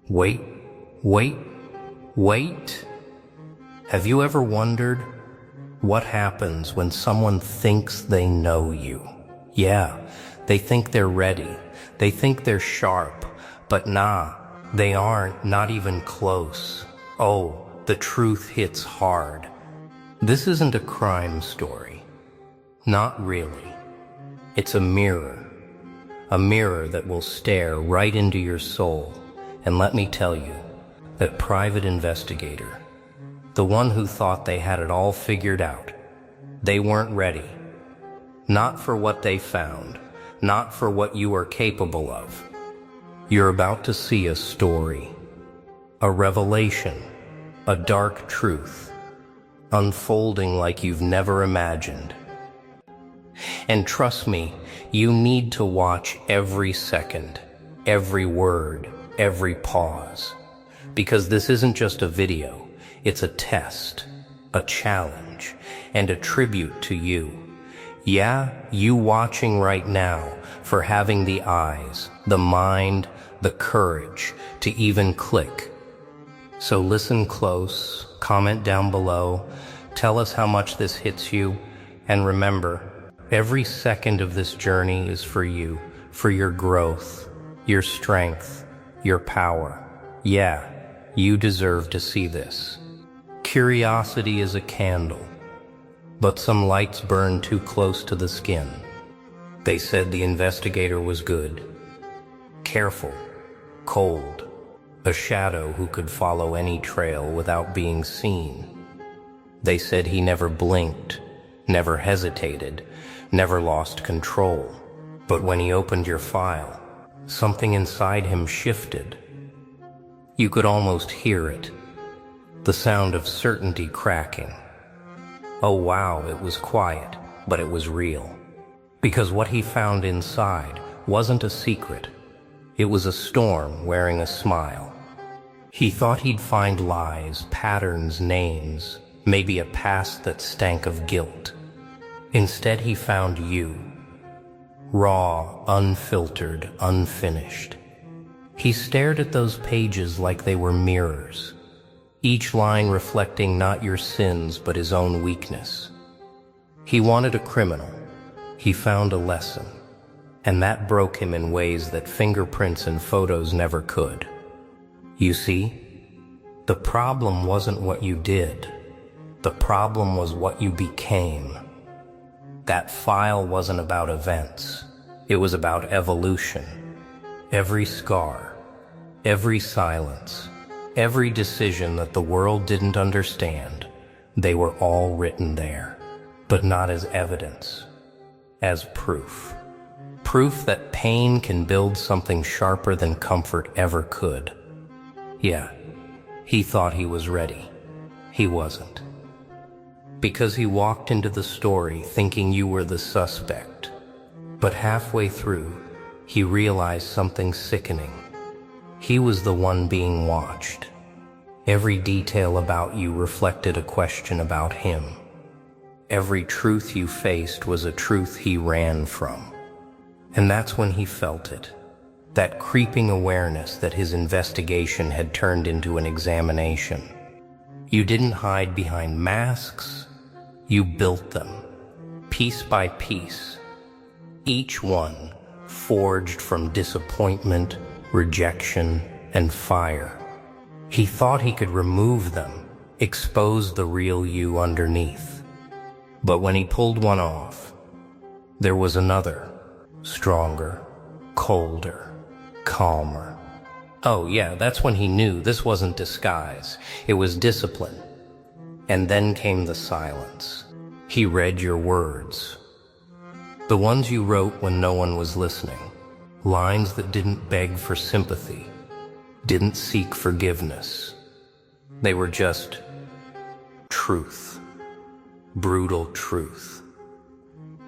Wait, wait, wait. Have you ever wondered what happens when someone thinks they know you? Yeah, they think they're ready. They think they're sharp, but nah, they aren't, not even close. Oh, the truth hits hard. This isn't a crime story. Not really. It's a mirror that will stare right into your soul. And let me tell you, that private investigator, the one who thought they had it all figured out, they weren't ready. Not for what they found, not for what you are capable of. You're about to see a story, a revelation, a dark truth, unfolding like you've never imagined. And trust me, you need to watch every second, every word, every pause. Because this isn't just a video, it's a test, a challenge, and a tribute to you. Yeah, you watching right now, for having the eyes, the mind, the courage to even click. So listen close, comment down below, tell us how much this hits you, and remember, every second of this journey is for you, for your growth, your strength, your power. Yeah, you deserve to see this. Curiosity is a candle, but some lights burn too close to the skin. They said the investigator was good, careful, cold, a shadow who could follow any trail without being seen. They said he never blinked, never hesitated, never lost control. But when he opened your file, something inside him shifted. You could almost hear it, the sound of certainty cracking. Oh wow, it was quiet, but it was real. Because what he found inside wasn't a secret. It was a storm wearing a smile. He thought he'd find lies, patterns, names, maybe a past that stank of guilt. Instead, he found you. Raw, unfiltered, unfinished. He stared at those pages like they were mirrors, each line reflecting not your sins but his own weakness. He wanted a criminal. He found a lesson, and that broke him in ways that fingerprints and photos never could. You see, the problem wasn't what you did. The problem was what you became. That file wasn't about events. It was about evolution. Every scar, every silence, every decision that the world didn't understand, they were all written there, but not as evidence, as proof. Proof that pain can build something sharper than comfort ever could. Yeah, he thought he was ready. He wasn't. Because he walked into the story thinking you were the suspect. But halfway through, he realized something sickening. He was the one being watched. Every detail about you reflected a question about him. Every truth you faced was a truth he ran from. And that's when he felt it. That creeping awareness that his investigation had turned into an examination. You didn't hide behind masks. You built them, piece by piece. Each one forged from disappointment, rejection, and fire. He thought he could remove them, expose the real you underneath. But when he pulled one off, there was another, stronger, colder, calmer. Oh yeah, that's when he knew this wasn't disguise, it was discipline. And then came the silence. He read your words. The ones you wrote when no one was listening. Lines that didn't beg for sympathy, didn't seek forgiveness. They were just truth. Brutal truth.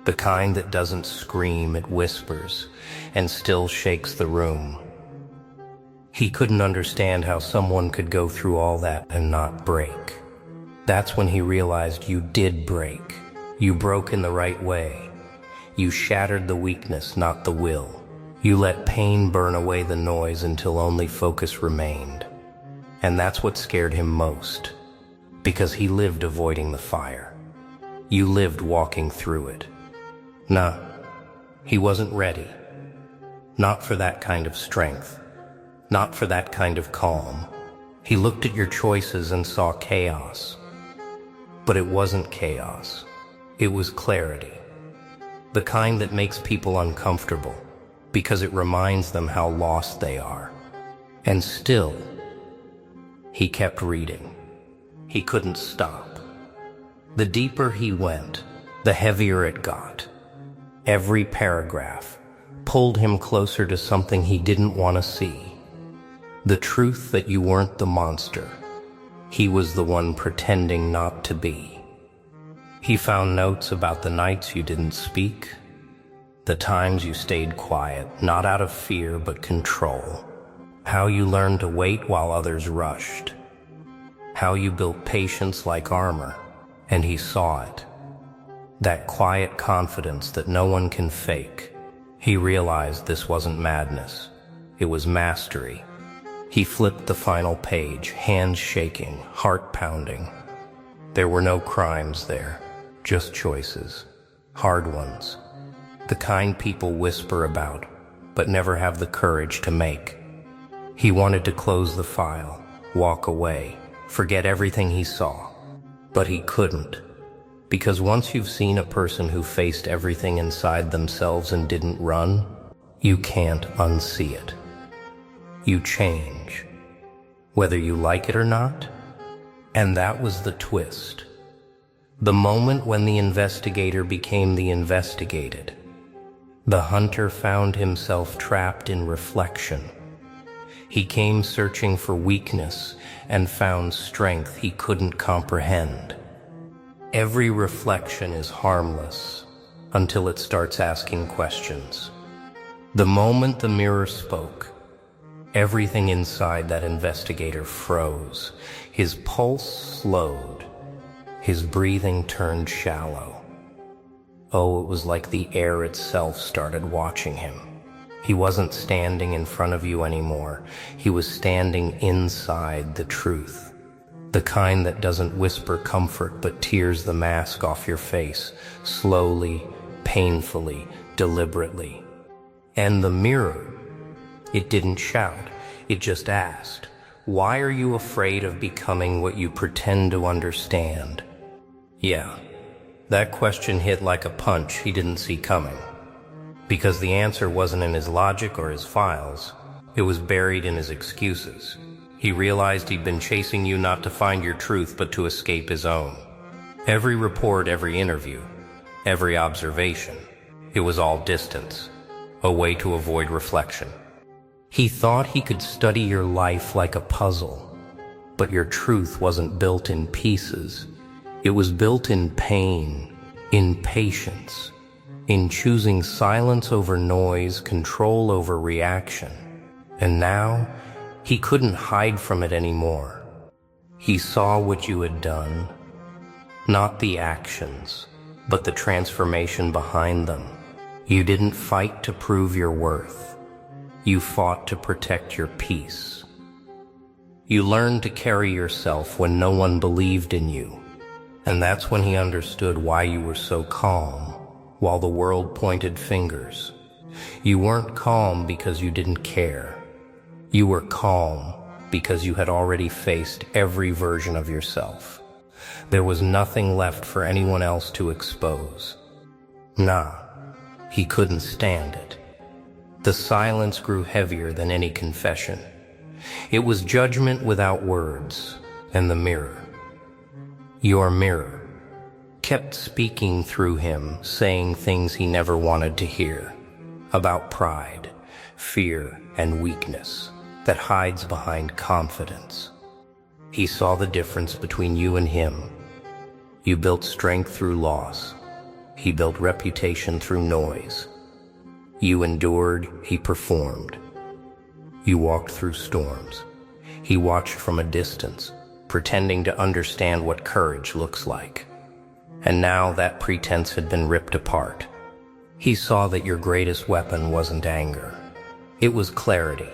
The kind that doesn't scream, it whispers, and still shakes the room. He couldn't understand how someone could go through all that and not break. That's when he realized you did break. You broke in the right way. You shattered the weakness, not the will. You let pain burn away the noise until only focus remained. And that's what scared him most, because he lived avoiding the fire. You lived walking through it. Nah, he wasn't ready. Not for that kind of strength. Not for that kind of calm. He looked at your choices and saw chaos. But it wasn't chaos. It was clarity. The kind that makes people uncomfortable, because it reminds them how lost they are. And still, he kept reading. He couldn't stop. The deeper he went, the heavier it got. Every paragraph pulled him closer to something he didn't want to see. The truth that you weren't the monster. He was the one pretending not to be. He found notes about the nights you didn't speak, the times you stayed quiet, not out of fear but control. How you learned to wait while others rushed. How you built patience like armor, and he saw it. That quiet confidence that no one can fake. He realized this wasn't madness. It was mastery. He flipped the final page, hands shaking, heart pounding. There were no crimes there, just choices, hard ones. The kind people whisper about, but never have the courage to make. He wanted to close the file, walk away, forget everything he saw. But he couldn't. Because once you've seen a person who faced everything inside themselves and didn't run, you can't unsee it. You change, whether you like it or not. And that was the twist. The moment when the investigator became the investigated. The hunter found himself trapped in reflection. He came searching for weakness and found strength he couldn't comprehend. Every reflection is harmless until it starts asking questions. The moment the mirror spoke, everything inside that investigator froze. His pulse slowed. His breathing turned shallow. Oh, it was like the air itself started watching him. He wasn't standing in front of you anymore. He was standing inside the truth. The kind that doesn't whisper comfort but tears the mask off your face, slowly, painfully, deliberately. And the mirror, it didn't shout, it just asked, why are you afraid of becoming what you pretend to understand? Yeah, that question hit like a punch he didn't see coming. Because the answer wasn't in his logic or his files, it was buried in his excuses. He realized he'd been chasing you not to find your truth, but to escape his own. Every report, every interview, every observation, it was all distance, a way to avoid reflection. He thought he could study your life like a puzzle, but your truth wasn't built in pieces. It was built in pain, in patience, in choosing silence over noise, control over reaction. And now, he couldn't hide from it anymore. He saw what you had done, not the actions, but the transformation behind them. You didn't fight to prove your worth. You fought to protect your peace. You learned to carry yourself when no one believed in you. And that's when he understood why you were so calm, while the world pointed fingers. You weren't calm because you didn't care. You were calm because you had already faced every version of yourself. There was nothing left for anyone else to expose. Nah, he couldn't stand it. The silence grew heavier than any confession. It was judgment without words, and the mirror, your mirror, kept speaking through him, saying things he never wanted to hear, about pride, fear, and weakness that hides behind confidence. He saw the difference between you and him. You built strength through loss. He built reputation through noise. You endured, he performed. You walked through storms. He watched from a distance, pretending to understand what courage looks like. And now that pretense had been ripped apart. He saw that your greatest weapon wasn't anger. It was clarity.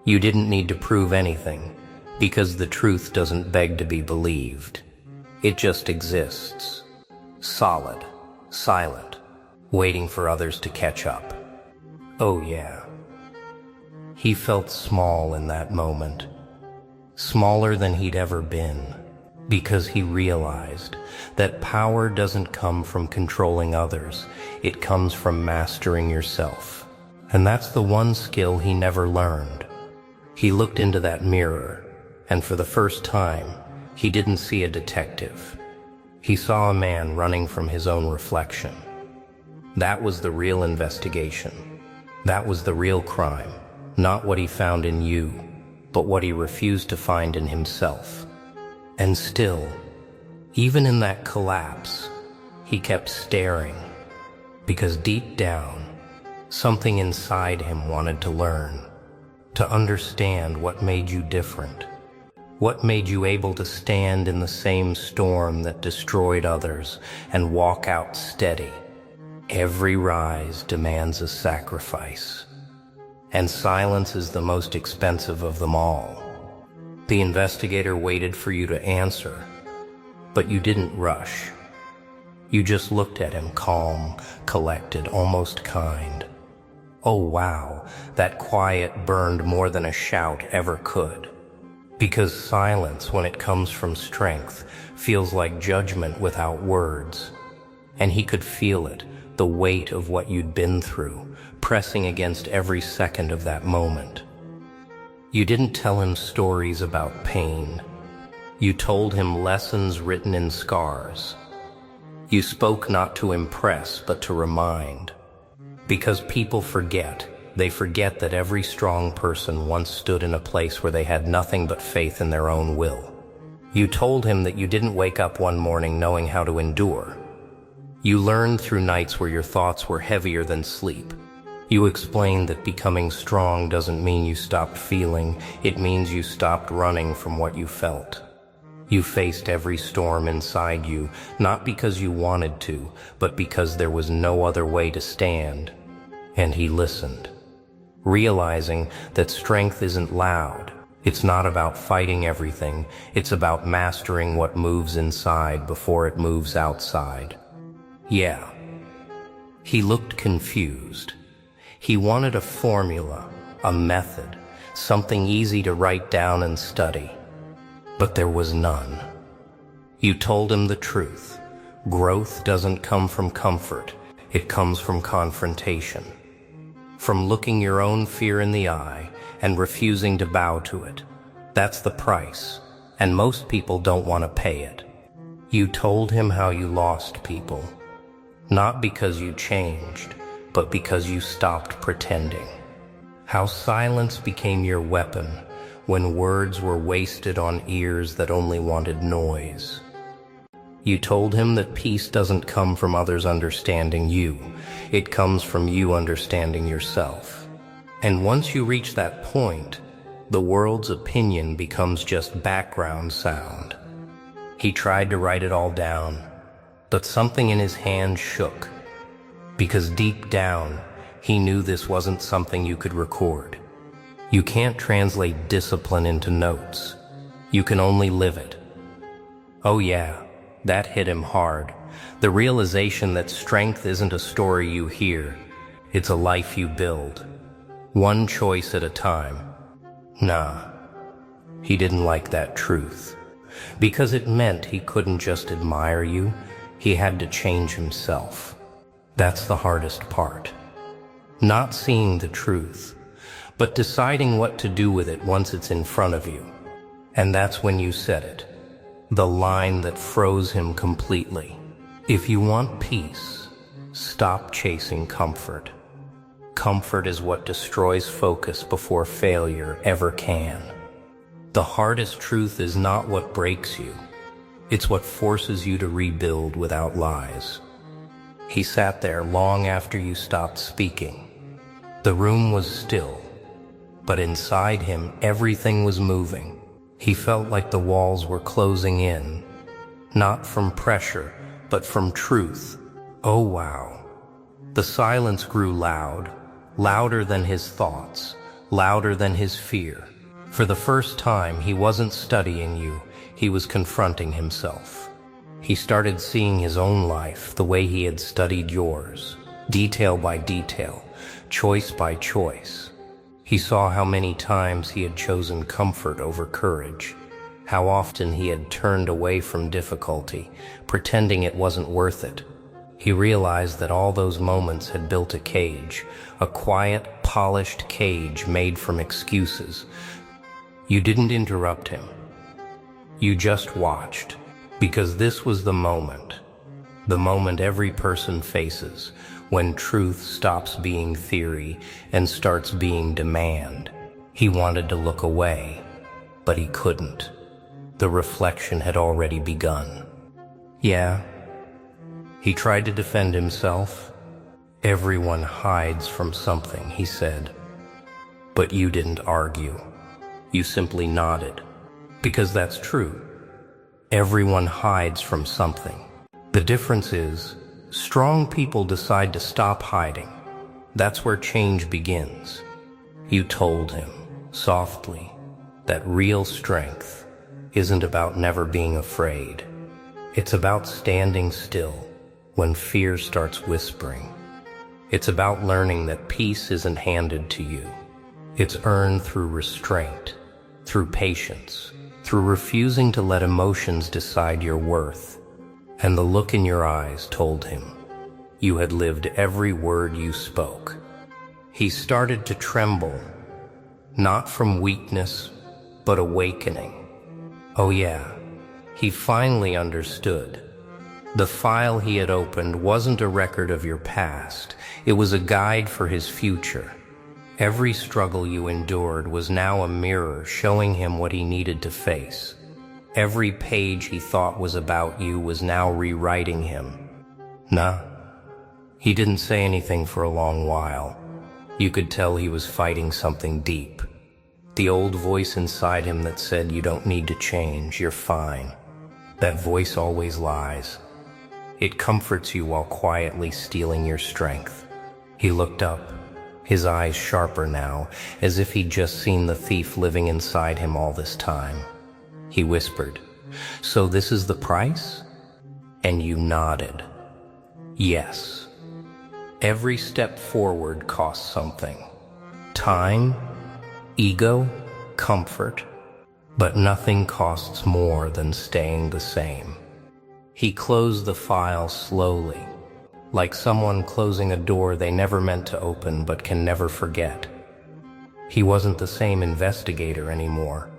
You didn't need to prove anything, because the truth doesn't beg to be believed. It just exists, solid, silent, waiting for others to catch up. Oh yeah. He felt small in that moment, smaller than he'd ever been, because he realized that power doesn't come from controlling others, it comes from mastering yourself. And that's the one skill he never learned. He looked into that mirror, and for the first time, he didn't see a detective. He saw a man running from his own reflection. That was the real investigation. That was the real crime. Not what he found in you, but what he refused to find in himself. And still, even in that collapse, he kept staring, because deep down, something inside him wanted to learn, to understand what made you different, what made you able to stand in the same storm that destroyed others and walk out steady. Every rise demands a sacrifice, and silence is the most expensive of them all. The investigator waited for you to answer, but you didn't rush. You just looked at him, calm, collected, almost kind. Oh wow, that quiet burned more than a shout ever could. Because silence, when it comes from strength, feels like judgment without words. And he could feel it, the weight of what you'd been through, pressing against every second of that moment. You didn't tell him stories about pain. You told him lessons written in scars. You spoke not to impress, but to remind. Because people forget. They forget that every strong person once stood in a place where they had nothing but faith in their own will. You told him that you didn't wake up one morning knowing how to endure. You learned through nights where your thoughts were heavier than sleep. You explained that becoming strong doesn't mean you stopped feeling, it means you stopped running from what you felt. You faced every storm inside you, not because you wanted to, but because there was no other way to stand. And he listened, realizing that strength isn't loud. It's not about fighting everything, it's about mastering what moves inside before it moves outside. Yeah. He looked confused. He wanted a formula, a method, something easy to write down and study. But there was none. You told him the truth. Growth doesn't come from comfort, it comes from confrontation. From looking your own fear in the eye and refusing to bow to it. That's the price, and most people don't want to pay it. You told him how you lost people. Not because you changed, but because you stopped pretending. How silence became your weapon when words were wasted on ears that only wanted noise. You told him that peace doesn't come from others understanding you. It comes from you understanding yourself. And once you reach that point, the world's opinion becomes just background sound. He tried to write it all down, but something in his hand shook, because deep down, he knew this wasn't something you could record. You can't translate discipline into notes. You can only live it. Oh yeah, that hit him hard. The realization that strength isn't a story you hear, it's a life you build. One choice at a time. Nah, he didn't like that truth. Because it meant he couldn't just admire you, he had to change himself. That's the hardest part. Not seeing the truth, but deciding what to do with it once it's in front of you. And that's when you said it. The line that froze him completely. If you want peace, stop chasing comfort. Comfort is what destroys focus before failure ever can. The hardest truth is not what breaks you. It's what forces you to rebuild without lies. He sat there long after you stopped speaking. The room was still, but inside him everything was moving. He felt like the walls were closing in, not from pressure, but from truth. Oh wow. The silence grew loud, louder than his thoughts, louder than his fear. For the first time, he wasn't studying you, he was confronting himself. He started seeing his own life the way he had studied yours, detail by detail, choice by choice. He saw how many times he had chosen comfort over courage, how often he had turned away from difficulty, pretending it wasn't worth it. He realized that all those moments had built a cage, a quiet, polished cage made from excuses. You didn't interrupt him. You just watched, because this was the moment every person faces, when truth stops being theory and starts being demand. He wanted to look away, but he couldn't. The reflection had already begun. Yeah, he tried to defend himself. Everyone hides from something, he said. But you didn't argue. You simply nodded. Because that's true. Everyone hides from something. The difference is, strong people decide to stop hiding. That's where change begins. You told him, softly, that real strength isn't about never being afraid. It's about standing still when fear starts whispering. It's about learning that peace isn't handed to you. It's earned through restraint, through patience, through refusing to let emotions decide your worth. And the look in your eyes told him you had lived every word you spoke. He started to tremble, not from weakness, but awakening. Oh yeah, he finally understood. The file he had opened wasn't a record of your past, it was a guide for his future. Every struggle you endured was now a mirror showing him what he needed to face. Every page he thought was about you was now rewriting him. Nah, he didn't say anything for a long while. You could tell he was fighting something deep. The old voice inside him that said you don't need to change, you're fine. That voice always lies. It comforts you while quietly stealing your strength. He looked up, his eyes sharper now, as if he'd just seen the thief living inside him all this time. He whispered, "So this is the price?" And you nodded. Yes. Every step forward costs something. Time, ego, comfort, but nothing costs more than staying the same. He closed the file slowly, like someone closing a door they never meant to open but can never forget. He wasn't the same investigator anymore.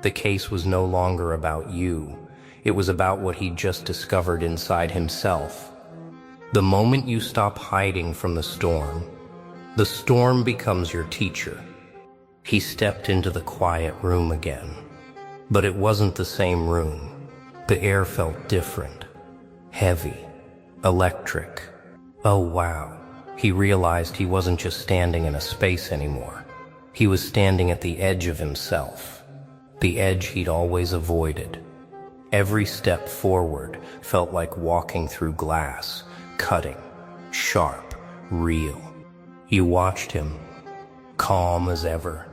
The case was no longer about you. It was about what he'd just discovered inside himself. The moment you stop hiding from the storm becomes your teacher. He stepped into the quiet room again. But it wasn't the same room. The air felt different. Heavy. Electric. Oh wow. He realized he wasn't just standing in a space anymore. He was standing at the edge of himself. The edge he'd always avoided. Every step forward felt like walking through glass, cutting, sharp, real. You watched him, calm as ever.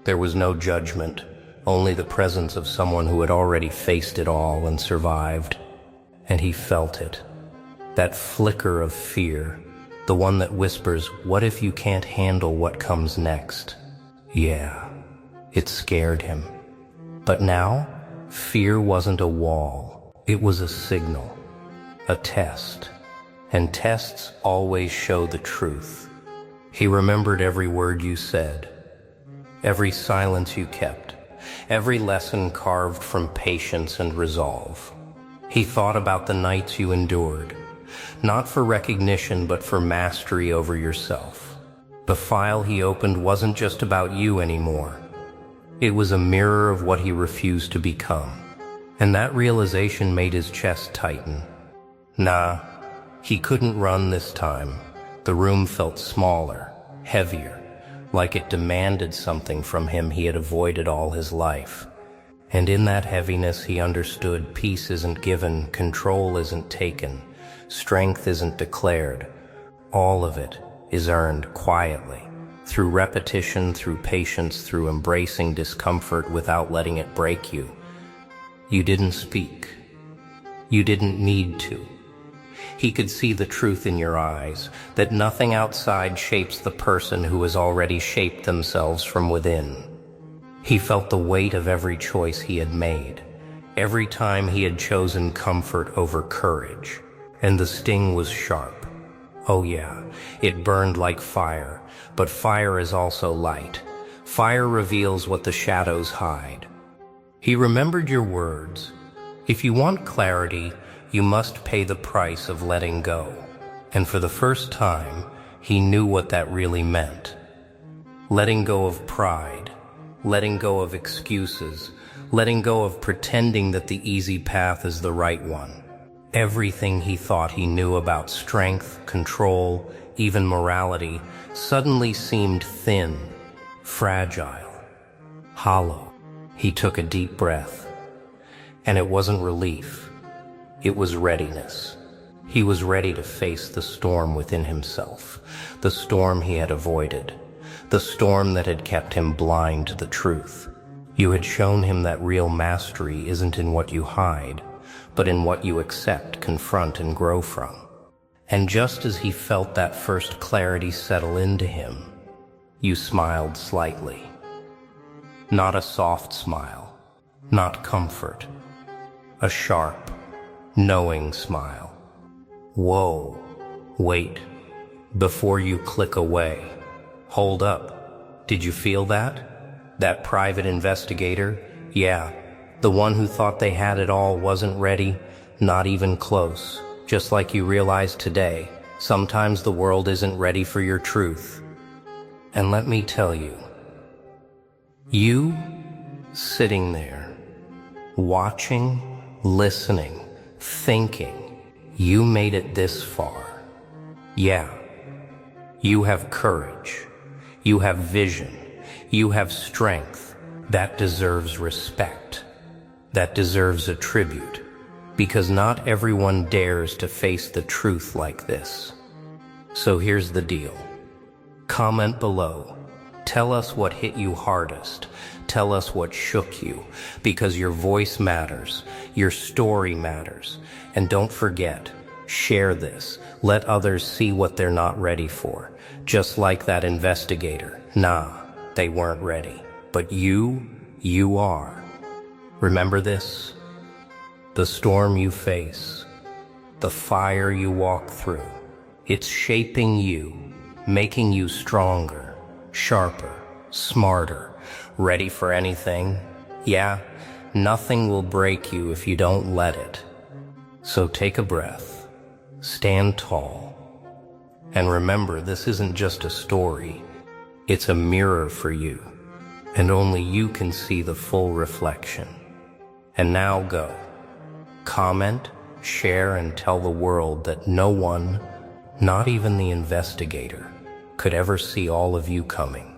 There was no judgment, only the presence of someone who had already faced it all and survived. And he felt it. That flicker of fear, the one that whispers, "What if you can't handle what comes next?" Yeah, it scared him. But now, fear wasn't a wall. It was a signal, a test. And tests always show the truth. He remembered every word you said, every silence you kept, every lesson carved from patience and resolve. He thought about the nights you endured, not for recognition but for mastery over yourself. The file he opened wasn't just about you anymore. It was a mirror of what he refused to become. And that realization made his chest tighten. Nah, he couldn't run this time. The room felt smaller, heavier, like it demanded something from him he had avoided all his life. And in that heaviness he understood peace isn't given, control isn't taken, strength isn't declared. All of it is earned quietly, through repetition, through patience, through embracing discomfort without letting it break you. You didn't speak. You didn't need to. He could see the truth in your eyes, that nothing outside shapes the person who has already shaped themselves from within. He felt the weight of every choice he had made, every time he had chosen comfort over courage, and the sting was sharp. Oh yeah, it burned like fire, but fire is also light. Fire reveals what the shadows hide. He remembered your words. If you want clarity, you must pay the price of letting go. And for the first time, he knew what that really meant. Letting go of pride, letting go of excuses, letting go of pretending that the easy path is the right one. Everything he thought he knew about strength, control, even morality, suddenly seemed thin, fragile, hollow. He took a deep breath, and it wasn't relief. It was readiness. He was ready to face the storm within himself, the storm he had avoided, the storm that had kept him blind to the truth. You had shown him that real mastery isn't in what you hide, but in what you accept, confront, and grow from. And just as he felt that first clarity settle into him, you smiled slightly. Not a soft smile, not comfort, a sharp, knowing smile. Whoa, wait, before you click away. Hold up, did you feel that? That private investigator? Yeah, the one who thought they had it all wasn't ready, not even close. Just like you realized today, sometimes the world isn't ready for your truth. And let me tell you, you sitting there, watching, listening, thinking, you made it this far. Yeah, you have courage. You have vision. You have strength. That deserves respect. That deserves a tribute. Because not everyone dares to face the truth like this. So here's the deal. Comment below. Tell us what hit you hardest. Tell us what shook you. Because your voice matters. Your story matters. And don't forget, share this. Let others see what they're not ready for. Just like that investigator. Nah, they weren't ready. But you are. Remember this? The storm you face, the fire you walk through, it's shaping you, making you stronger, sharper, smarter, ready for anything. Yeah, nothing will break you if you don't let it. So take a breath, stand tall, and remember this isn't just a story, it's a mirror for you, and only you can see the full reflection. And now go. Comment, share, and tell the world that no one, not even the investigator, could ever see all of you coming.